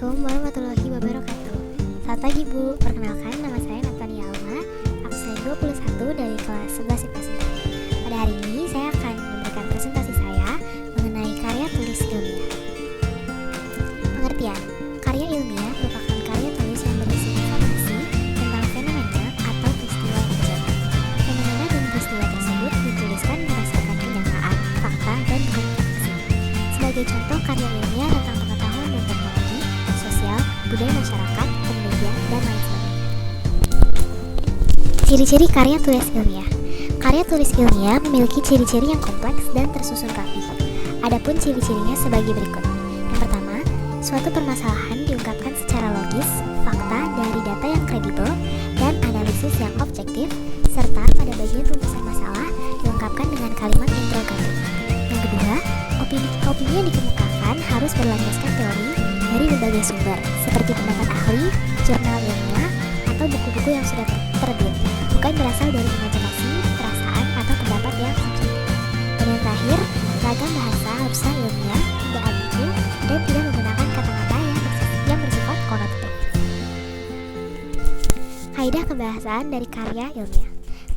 Assalamualaikum warahmatullahi wabarakatuh. Selamat pagi Bu, perkenalkan nama saya Natania Alma, absen 21 dari kelas 11 IPA 9. Pada hari ini saya akan memberikan presentasi saya mengenai karya tulis ilmiah. Pengertian, karya ilmiah merupakan karya tulis yang berisi informasi tentang fenomena atau peristiwa yang terjadi. Fenomena dan peristiwa tersebut dituliskan berdasarkan kenyataan, fakta, dan bukan fiksi. Sebagai contoh karya ilmiah tentang pengetahuan dan teknologi, sosial, budaya masyarakat, penelitian, dan lain sebagainya. Ciri-ciri karya tulis ilmiah. Karya tulis ilmiah memiliki ciri-ciri yang kompleks dan tersusun rapi. Adapun ciri-cirinya sebagai berikut. Yang pertama, suatu permasalahan diungkapkan secara logis, fakta dari data yang kredibel, dan analisis yang objektif, serta pada bagian rumusan masalah diungkapkan dengan kalimat interrogatif. Yang kedua, opini yang dikemukakan harus berlandaskan teori dari berbagai sumber, seperti pendapat ahli, jurnal ilmiah, atau buku-buku yang sudah terbit, bukan berasal dari imajinasi, perasaan, atau pendapat yang subjektif. Dan yang terakhir, ragam bahasa haruslah ilmiah, tidak ambigu, dan tidak menggunakan kata-kata yang bersifat konotatif. Kaidah kebahasaan dari karya ilmiah.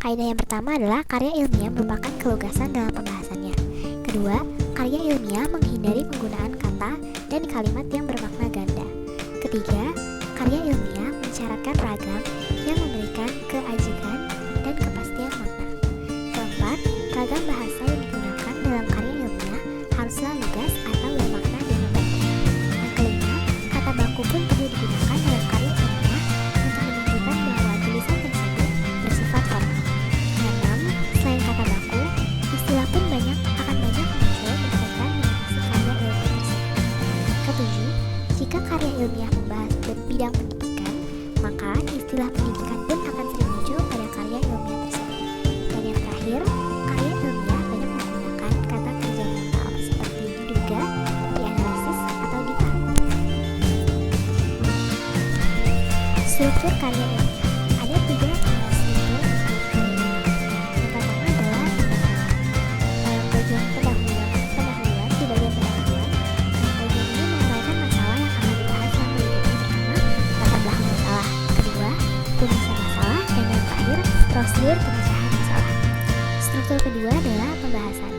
Kaidah yang pertama adalah karya ilmiah merupakan kelugasan dalam pembahasannya. Kedua, karya ilmiah menghindari penggunaan kata dan kalimat yang bermakna ganda. Ketiga, karya ilmiah mensyaratkan ragam yang memberikan keajiban dan kepastian makna. Keempat, ragam bahasa yang digunakan dalam karya ilmiah haruslah lugas atau bermakna denotatif. Yang kelima, kata baku pun perlu digunakan dalam karya ilmiah untuk menunjukkan bahwa tulisan tersebut bersifat formal. Yang keenam, selain kata baku, istilah pun akan banyak muncul berkaitan dengan isi karya ilmiah tersebut. Ketujuh, jika karya ilmiah membahas bidang pendidikan, maka istilah pendidikan pun akan sering muncul pada karya ilmiah tersebut. Dan yang terakhir, karya ilmiah banyak menggunakan kata kerja mental seperti diduga, dianalisis, atau dipahami. Struktur karya ilmiah. Ada tiga struktur untuk karya ilmiah. Yang pertama adalah bagian pendahuluan. Di bagian pendahuluan, bagian ini menguraikan masalah yang akan dibahas dalam berikutnya. Pertama, latar belakang masalah. Kedua, rumusan masalah. Dan yang terakhir, prosedur pemecahan masalah. Struktur kedua adalah pembahasan.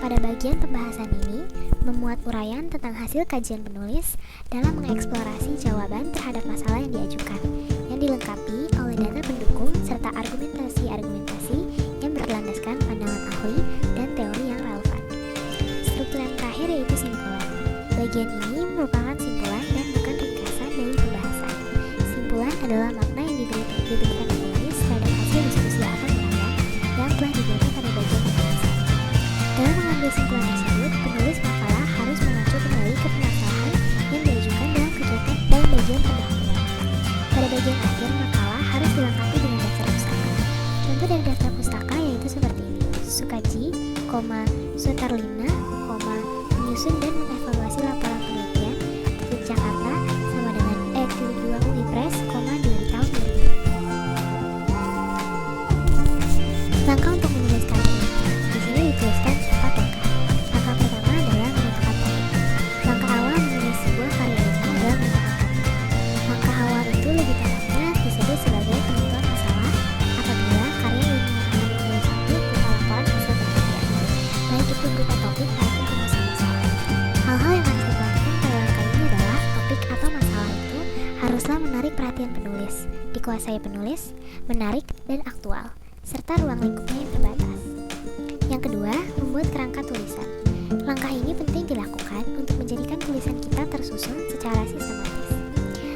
Pada bagian pembahasan ini, memuat uraian tentang hasil kajian penulis dalam mengeksplorasi jawaban terhadap masalah yang diajukan, yang dilengkapi oleh data pendukung serta argumentasi-argumentasi yang berlandaskan pandangan ahli dan teori yang relevan. Struktur yang terakhir yaitu simpulan. Bagian ini merupakan simpulan dan bukan ringkasan dari pembahasan. Simpulan adalah makna yang diberikan penulis terhadap hasil diskusi atau uraian yang telah diberikan pada bagian pembahasan. Dalam mengambil simpulan tersebut, penulis makalah harus mengacu kembali ke permasalahan yang diajukan dalam bagian pendahuluan. Pada bagian akhir, makalah harus dilengkapi dengan daftar pustaka. Contoh dari daftar pustaka yaitu seperti ini: Sukaji, Sutarlina, menyusun dan mengevaluasi laporan penelitian, Jakarta, sama dengan titik 2 UI Press, 2 tahun 2000. Langkah untuk menulis karya ilmiah. Di sini dituliskan 4 langkah. Langkah pertama adalah menentukan topik. Langkah awal menulis sebuah karya ilmiah adalah menentukan topik. Langkah awal itu lebih tepatnya disebut sebagai penentuan masalah apabila karya ilmiah akan ditulis itu berupa laporan hasil penelitian, baik itu berupa topik maupun rumusan masalah. Hal-hal yang harus diperhatikan pada langkah ini adalah topik atau masalah itu haruslah menarik perhatian penulis, dikuasai penulis, menarik, dan aktual, serta ruang lingkupnya yang terbatas. Yang kedua, membuat kerangka tulisan. Langkah ini penting dilakukan untuk menjadikan tulisan kita tersusun secara sistematis.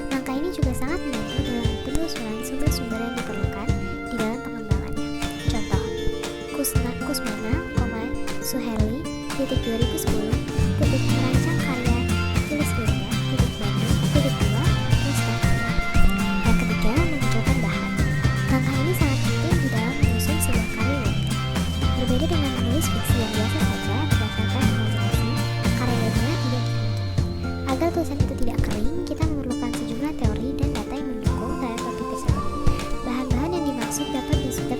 Langkah ini juga sangat membantu dalam penelusuran sumber-sumber yang diperlukan di dalam pengembangannya. Contoh, Kusmana, Suherli, 2010, merancang karya tulis ilmiah, Bandung, 2, naskah karya. Yang ketiga, mengumpulkan bahan. Langkah ini sangat penting di dalam menyusun sebuah karya ilmiah. Berbeda dengan menulis fiksi yang biasa saja berdasarkan imajinasi, karya ilmiah tidak demikian. Agar tulisan itu tidak kering, kita memerlukan sejumlah teori dan data yang mendukung terhadap topik tersebut. Bahan-bahan yang dimaksud dapat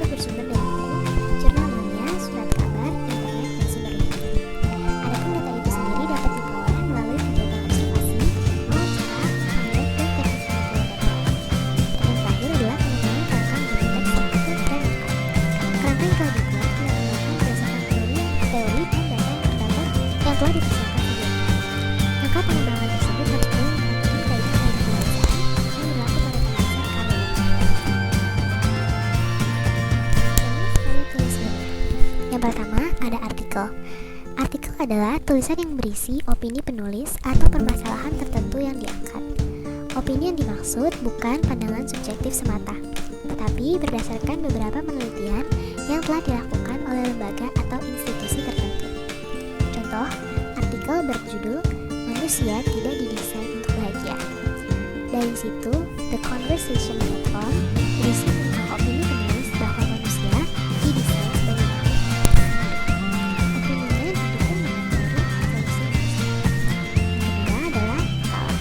bersumber dari buku, jurnal ilmiah, surat kabar, internet, dan sumber lainnya. Adapun adalah tulisan yang berisi opini penulis atau permasalahan tertentu yang diangkat. Opini yang dimaksud bukan pandangan subjektif semata, tetapi berdasarkan beberapa penelitian yang telah dilakukan oleh lembaga atau institusi tertentu. Contoh, artikel berjudul "Manusia Tidak Didesain untuk Bahagia". Dari situ, The Conversation Platform berisi tentang opini penulis bahwa manusia didesain sebagai makhluk. Opininya didukung dengan teori evolusi manusia. Yang kedua adalah makalah.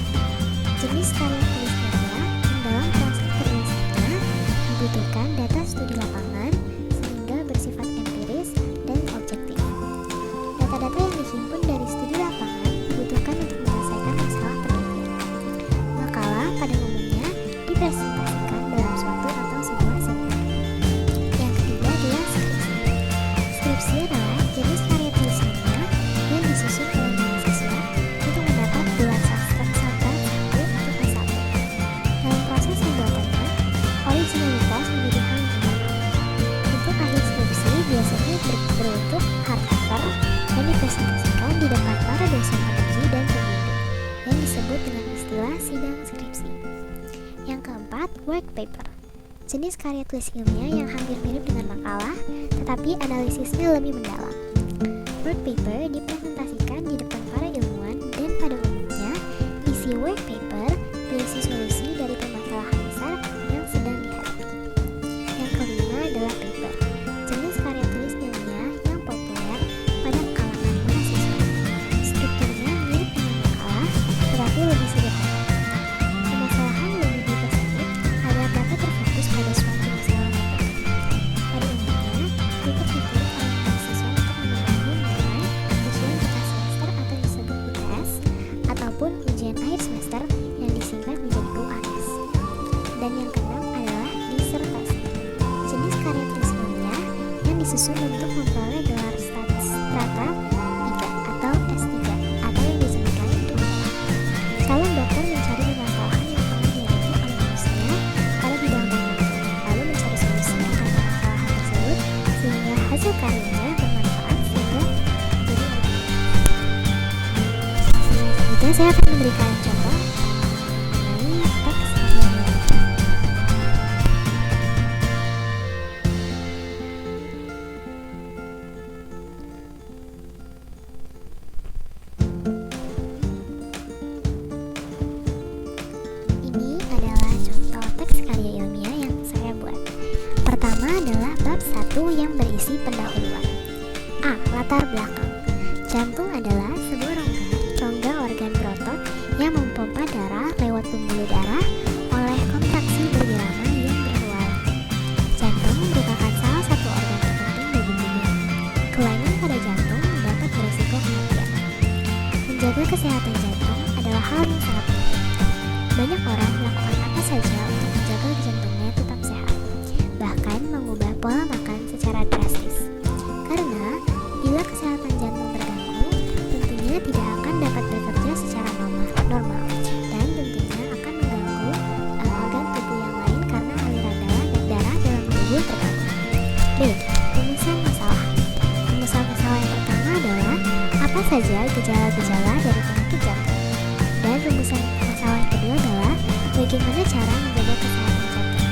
Jenis karya tulis media yang dalam proses penulisannya dibutuhkan data studi lapangan sehingga bersifat empiris dan objektif. Data-data yang dihimpun dari studi lapangan dibutuhkan untuk menyelesaikan masalah penelitian. Makalah pada umumnya dipresentasikan dalam suatu atau sebuah seminar. Yang ketiga adalah skripsi. Skripsi adalah jenis karya tulis media yang disusun oleh mahasiswa untuk mendapat gelar sastra 1 atau S1. Dalam proses pembuatannya, originalitas menjadi hal yang utama. Bentuk akhir skripsi biasanya berbentuk hardcover dan dipresentasikan di depan para dosen penguji dan pembimbing yang disebut dengan istilah sidang skripsi. Yang keempat, work paper. Jenis karya tulis ilmiah yang hampir mirip dengan makalah, tetapi analisisnya lebih mendalam. Work paper dipresentasikan di depan para ilmuwan dan pada umumnya isi work paper berisi solusi dari permasalahan besar yang sedang dihadapi. Yang kelima adalah paper. Jenis karya tulis ilmiah yang populer pada kalangan mahasiswa. Strukturnya mirip dengan makalah, tetapi lebih sederhana. Permasalahan lebih dipersempit agar dapat terfokus pada suatu masalah tertentu. Pada umumnya, paper ditulis oleh mahasiswa untuk memenuhi nilai ujian tengah semester atau disebut UTS, ataupun ujian akhir semester yang disingkat menjadi UAS. Dan yang keenam adalah disertasi. Jenis karya tulis ilmiah yang disusun untuk memperoleh gelar strata 3 atau S3 atau yang disebut lain doktorat. Calon dokter mencari permasalahan yang tengah dihadapi oleh manusia pada bidang tertentu, lalu mencari solusi akan permasalahan tersebut sehingga hasil karyanya bermanfaat sehingga menjadi lebih. Selanjutnya saya akan memberikan contoh mengenai teks karya ilmiah. Ini adalah contoh teks karya ilmiah yang saya buat. Pertama adalah bab 1 yang berisi pendahuluan. A. Latar belakang. Jantung adalah sebuah rongga organ berotot yang memompa darah lewat pembuluh darah oleh kontraksi berirama yang berlawanan. Jantung merupakan salah satu organ terpenting bagi tubuh. Kelainan pada jantung dapat berisiko kematian. Menjaga kesehatan jantung adalah hal yang sangat penting. Banyak orang melakukan apa saja untuk menjaga jantungnya tetap sehat, bahkan mengubah pola makan secara drastis. Karena bila kesehatan jantung terganggu, tentunya tidak akan dapat bekerja secara normal dan tentunya akan mengganggu organ tubuh yang lain karena aliran darah dalam tubuh terganggu. B. Rumusan masalah. Rumusan masalah yang pertama adalah apa saja gejala-gejala dari penyakit jantung. Dan rumusan masalah yang kedua adalah bagaimana cara menjaga kesehatan jantung.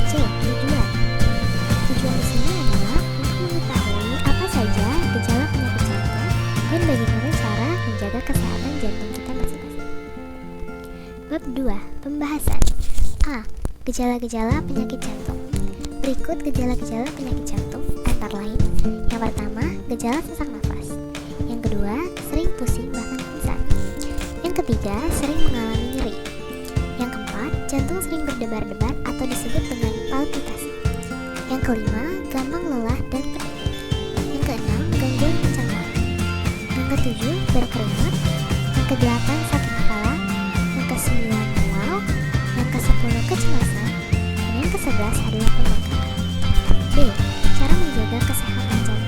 C. Tujuan. Tujuan di sini adalah untuk mengetahui apa saja gejala penyakit jantung dan bagaimana cara menjaga kesehatan jantung kita masing-masing. Bab 2. Pembahasan. A. Gejala-gejala penyakit jantung. Berikut gejala-gejala penyakit jantung antara lain. Yang pertama, gejala sesak nafas. Yang kedua, sering pusing bahkan pingsan. Yang ketiga, sering mengalami nyeri. Yang keempat, jantung sering berdebar-debar atau disebut dengan palpitasi. Yang kelima, gampang lelah dan pening. Yang keenam, gangguan pencernaan. Yang ketujuh, berkeringat. Yang kedelapan, sakit kepala. Yang kesembilan, mual. Yang kesepuluh, kecemasan. Dan yang kesebelas adalah pembengkakan. B. Cara menjaga kesehatan jantung.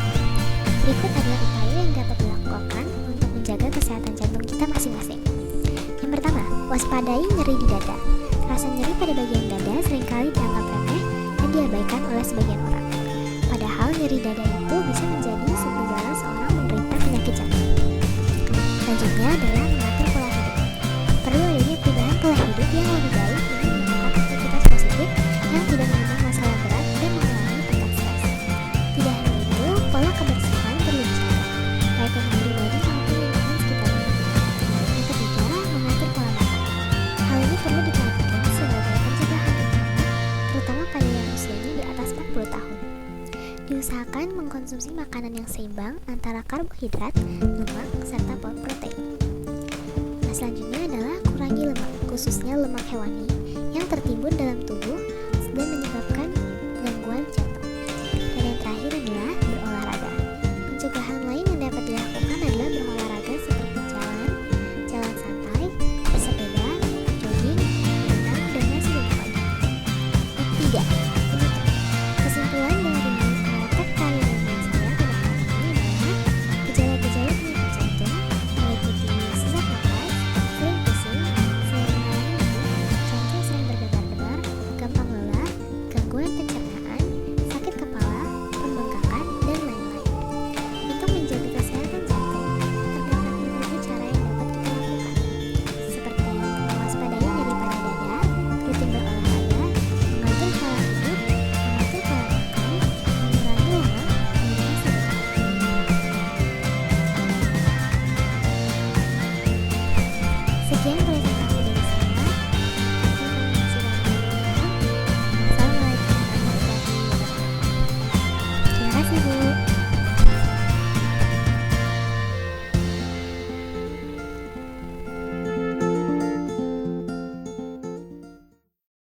Berikut adalah upaya yang dapat dilakukan untuk menjaga kesehatan jantung kita masing-masing. Yang pertama, waspadai nyeri di dada. Rasa nyeri pada bagian dada seringkali dianggap remeh dan diabaikan oleh sebagian orang. Padahal nyeri dada itu bisa menjadi subgejala seorang menderita penyakit jantung. Selanjutnya adalah mengatur pola hidup. Perlu adanya perubahan pola hidup yang lebih baik dengan melakukan aktivitas positif yang tidak mengundang masalah berat dan mengurangi tingkat stres. Tidak hanya itu, pola kebersihan perlu dijaga, baik untuk pribadi maupun lingkungan sekitarnya. Yang ketiga, mengatur pola makan. Hal ini perlu diperhatikan sebagai pencegahan penyakit, terutama pada yang usianya di atas 40 tahun. Diusahakan mengkonsumsi makanan yang seimbang antara karbohidrat, lemak, serta protein. Nah, selanjutnya adalah kurangi lemak, khususnya lemak hewani yang tertimbun dalam tubuh dan menyebabkan